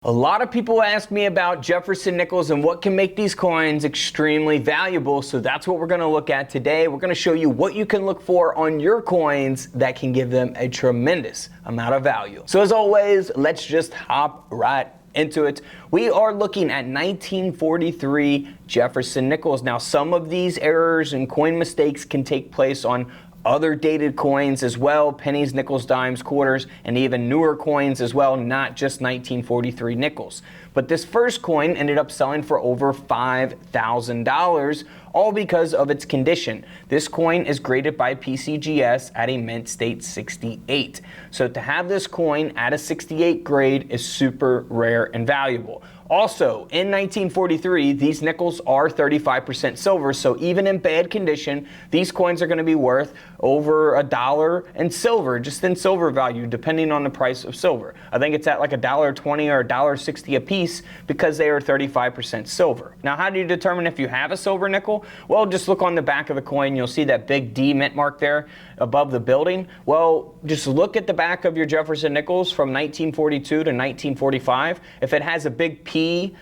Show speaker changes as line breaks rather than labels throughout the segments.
A lot of people ask me about Jefferson nickels and what can make these coins extremely valuable, so that's what we're going to look at today. We're going to show you what you can look for on your coins that can give them a tremendous amount of value. So as always, let's just hop right into it. We are looking at 1943 Jefferson nickels. Now, some of these errors and coin mistakes can take place on other dated coins as well, pennies, nickels, dimes, quarters, and even newer coins as well, not just 1943 nickels. But this first coin ended up selling for over $5,000, all because of its condition. This coin is graded by PCGS at a mint state 68. So to have this coin at a 68 grade is super rare and valuable. Also, in 1943, these nickels are 35% silver, so even in bad condition, these coins are going to be worth over $1 in silver, just in silver value, depending on the price of silver. I think it's at like $1.20 or $1.60 a piece because they are 35% silver. Now, how do you determine if you have a silver nickel? Well, just look on the back of the coin. You'll see that big D mint mark there above the building. Well, just look at the back of your Jefferson nickels from 1942 to 1945. If it has a big P,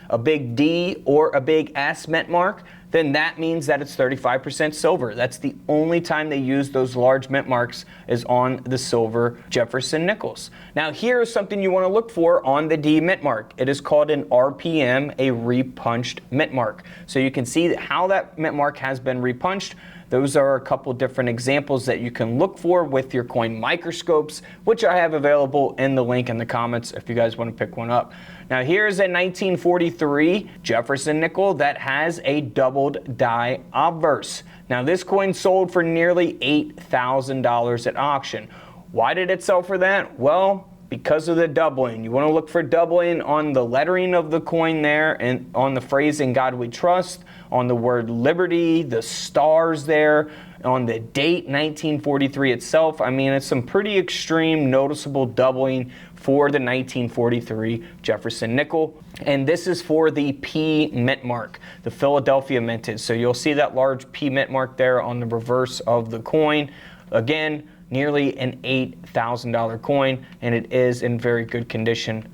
a big D, or a big S mint mark, then that means that it's 35% silver. That's the only time they use those large mint marks is on the silver Jefferson nickels. Now, here's something you want to look for on the D mint mark. It is called an RPM, a repunched mint mark. So you can see how that mint mark has been repunched. Those are a couple different examples that you can look for with your coin microscopes, which I have available in the link in the comments if you guys want to pick one up. Now, here's a 1943 Jefferson nickel that has a doubled die obverse. Now, this coin sold for nearly $8,000 at auction. Why did it sell for that? Well, because of the doubling. You want to look for doubling on the lettering of the coin there and on the phrase "In God We Trust," on the word liberty, the stars there, on the date 1943 itself. I mean, it's some pretty extreme noticeable doubling for the 1943 Jefferson nickel. And this is for the P mint mark, the Philadelphia minted. So you'll see that large P mint mark there on the reverse of the coin. Again, nearly an $8,000 coin, and it is in very good condition,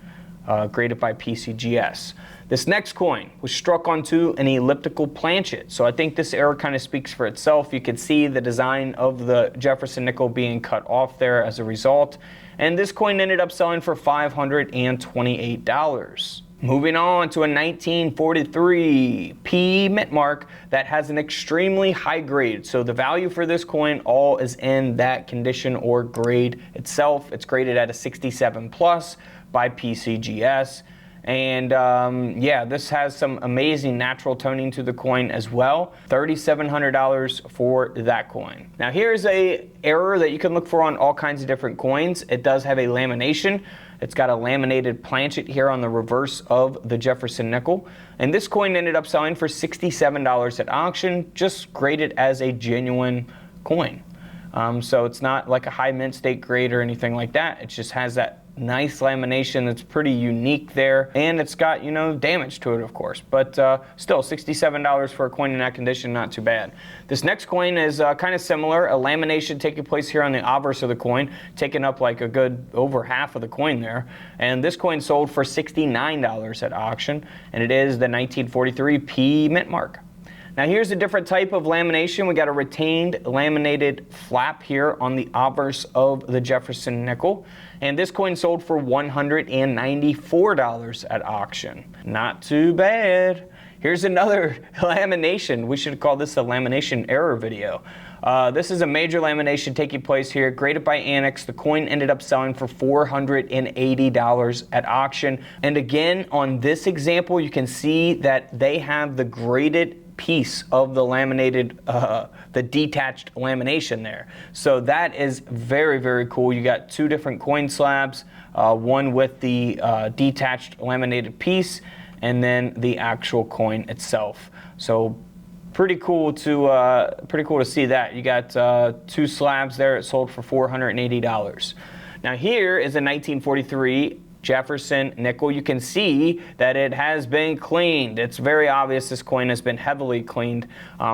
graded by PCGS. This next coin was struck onto an elliptical planchet, so I think this error kind of speaks for itself. You can see the design of the Jefferson nickel being cut off there as a result, and this coin ended up selling for $528. Moving on to a 1943 P mint mark that has an extremely high grade. So the value for this coin all is in that condition or grade itself. It's graded at a 67 plus by PCGS. And yeah, this has some amazing natural toning to the coin as well. $3,700 for that coin. Now, here's a error that you can look for on all kinds of different coins. It does have a lamination. It's got a laminated planchet here on the reverse of the Jefferson nickel. And this coin ended up selling for $67 at auction, just graded as a genuine coin. So it's not like a high mint state grade or anything like that. It just has that nice lamination that's pretty unique there, and it's got, you know, damage to it, of course, but still $67 for a coin in that condition, not too bad. This next coin is kind of similar, a lamination taking place here on the obverse of the coin, taking up like a good over half of the coin there, and this coin sold for $69 at auction, and it is the 1943 P mint mark. Now, here's a different type of lamination. We got a retained laminated flap here on the obverse of the Jefferson nickel. And this coin sold for $194 at auction. Not too bad. Here's another lamination. We should call this a lamination error video. This is a major lamination taking place here, graded by Annex. The coin ended up selling for $480 at auction. And again, on this example, you can see that they have the graded piece of the laminated, the detached lamination there. So that is very, very cool. You got two different coin slabs, one with the detached laminated piece, and then the actual coin itself. So pretty cool to see that. You got two slabs there. It sold for $480. Now, here is a 1943 Jefferson nickel. You can see that it has been cleaned. It's very obvious this coin has been heavily cleaned.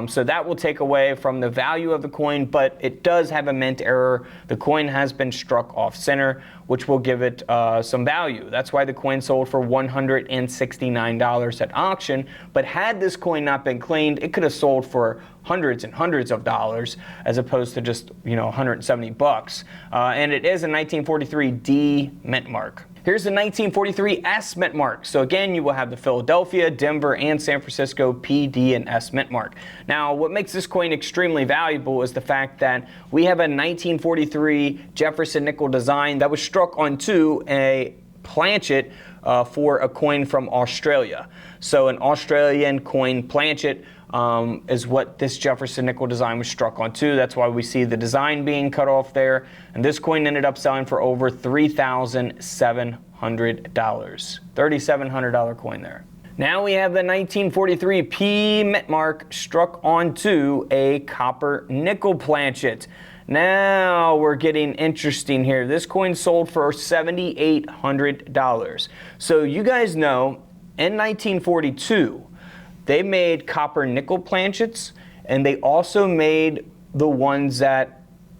So that will take away from the value of the coin, but it does have a mint error. The coin has been struck off center, which will give it some value. That's why the coin sold for $169 at auction. But had this coin not been cleaned, it could have sold for hundreds and hundreds of dollars as opposed to just, 170 bucks. And it is a 1943 D mint mark. Here's the 1943 S mint mark. So again, you will have the Philadelphia, Denver, and San Francisco P, D, and S mint mark. Now, what makes this coin extremely valuable is the fact that we have a 1943 Jefferson nickel design that was struck onto a planchet for a coin from Australia. So an Australian coin planchet is what this Jefferson nickel design was struck onto. That's why we see the design being cut off there. And this coin ended up selling for over $3,700. $3,700 coin there. Now we have the 1943 P mint mark struck onto a copper nickel planchet. Now we're getting interesting here. This coin sold for $7,800. So you guys know in 1942, they made copper nickel planchets, and they also made the ones that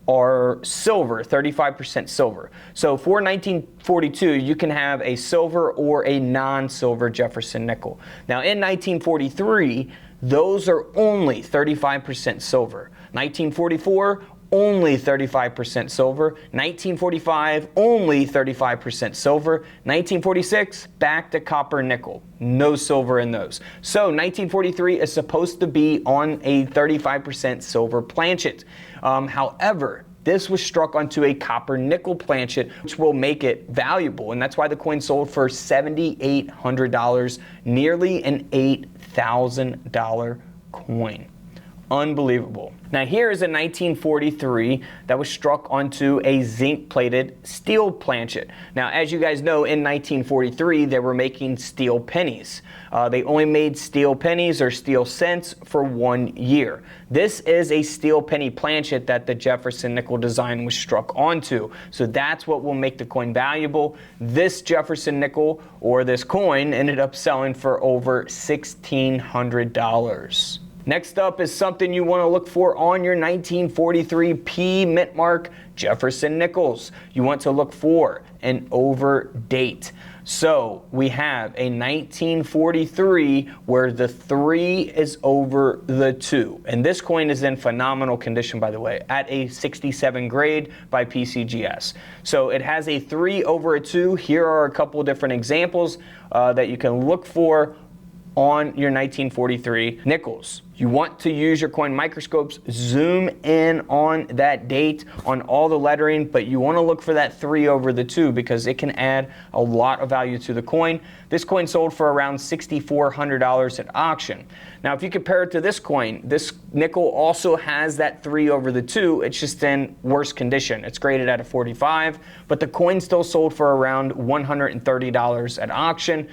are silver, 35% silver. So for 1942, you can have a silver or a non-silver Jefferson nickel. Now in 1943, those are only 35% silver. 1944, only 35% silver. 1945, only 35% silver. 1946, back to copper nickel. No silver in those. So 1943 is supposed to be on a 35% silver planchet. However, this was struck onto a copper nickel planchet, which will make it valuable. And that's why the coin sold for $7,800, nearly an $8,000 coin. Unbelievable. Now here is a 1943 that was struck onto a zinc-plated steel planchet. Now as you guys know, in 1943 they were making steel pennies. They only made steel pennies or steel cents for 1 year. This is a steel penny planchet that the Jefferson nickel design was struck onto. So that's what will make the coin valuable. This Jefferson nickel, or this coin, ended up selling for over $1,600. Next up is something you want to look for on your 1943 P mint mark Jefferson nickels. You want to look for an overdate. So we have a 1943 where the 3 is over the 2. And this coin is in phenomenal condition, by the way, at a 67 grade by PCGS. So it has a 3 over a 2. Here are a couple different examples that you can look for on your 1943 nickels. You want to use your coin microscopes, zoom in on that date on all the lettering, but you want to look for that 3 over the 2 because it can add a lot of value to the coin. This coin sold for around $6,400 at auction. Now if you compare it to this coin, this nickel also has that 3 over the 2, it's just in worse condition. It's graded at a 45, but the coin still sold for around $130 at auction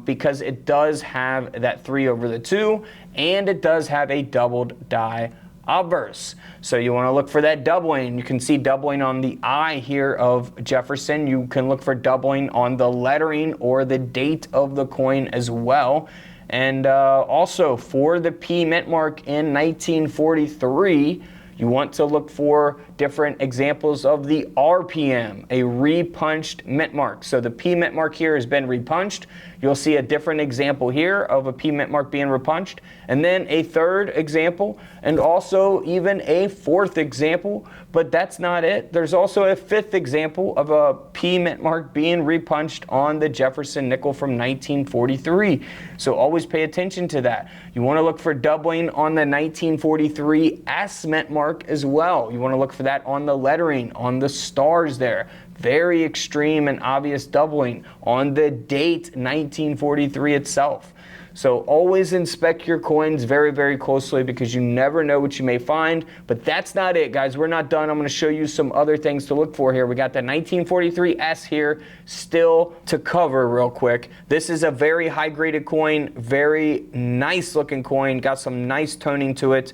because it does have that 3 over the 2, and it does have a doubled die obverse. So you want to look for that doubling. You can see doubling on the I here of Jefferson. You can look for doubling on the lettering or the date of the coin as well. And also for the P mint mark in 1943, you want to look for different examples of the RPM, a repunched mint mark. So the P mint mark here has been repunched. You'll see a different example here of a P mint mark being repunched, and then a third example, and also even a fourth example, but that's not it. There's also a fifth example of a P mint mark being repunched on the Jefferson nickel from 1943. So always pay attention to that. You want to look for doubling on the 1943 S mint mark as well. You want to look for that on the lettering, on the stars there. Very extreme and obvious doubling on the date 1943 itself. So always inspect your coins very, very closely because you never know what you may find. But that's not it, guys. We're not done. I'm going to show you some other things to look for here. We got the 1943 S here still to cover real quick. This is a very high graded coin, very nice looking coin, got some nice toning to it.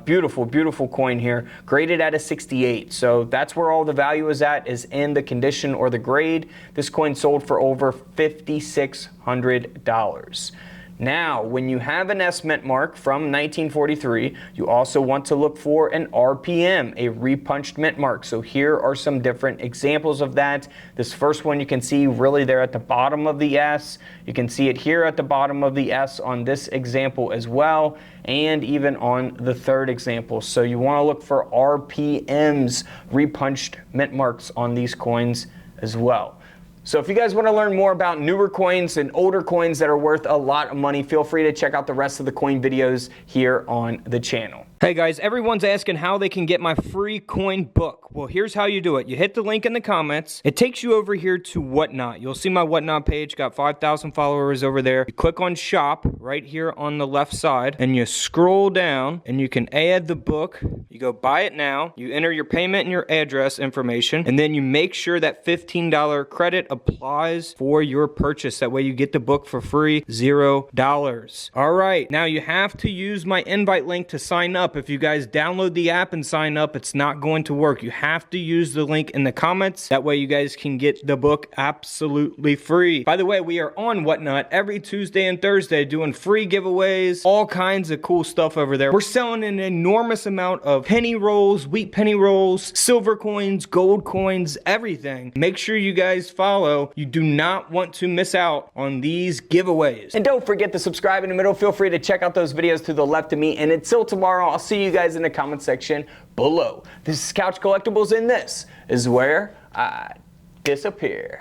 Beautiful, beautiful coin here, graded at a 68. So that's where all the value is at, is in the condition or the grade. This coin sold for over $5,600. Now, when you have an S mint mark from 1943, you also want to look for an RPM, a repunched mint mark. So here are some different examples of that. This first one you can see really there at the bottom of the S. You can see it here at the bottom of the S on this example as well, and even on the third example. So you want to look for RPMs, repunched mint marks on these coins as well. So if you guys want to learn more about newer coins and older coins that are worth a lot of money, feel free to check out the rest of the coin videos here on the channel. Hey guys, everyone's asking how they can get my free coin book. Well, here's how you do it. You hit the link in the comments. It takes you over here to Whatnot. You'll see my Whatnot page, got 5,000 followers over there. You click on shop right here on the left side and you scroll down and you can add the book. You go buy it now. You enter your payment and your address information, and then you make sure that $15 credit applies for your purchase. That way you get the book for free, $0. All right, now you have to use my invite link to sign up. If you guys download the app and sign up, it's not going to work. You have to use the link in the comments. That way you guys can get the book absolutely free. By the way, we are on Whatnot every Tuesday and Thursday doing free giveaways, all kinds of cool stuff over there. We're selling an enormous amount of penny rolls, wheat penny rolls, silver coins, gold coins, everything. Make sure you guys follow. You do not want to miss out on these giveaways. And don't forget to subscribe in the middle. Feel free to check out those videos to the left of me. And until tomorrow, I'll see you guys in the comment section below. This is Couch Collectibles, and this is where I disappear.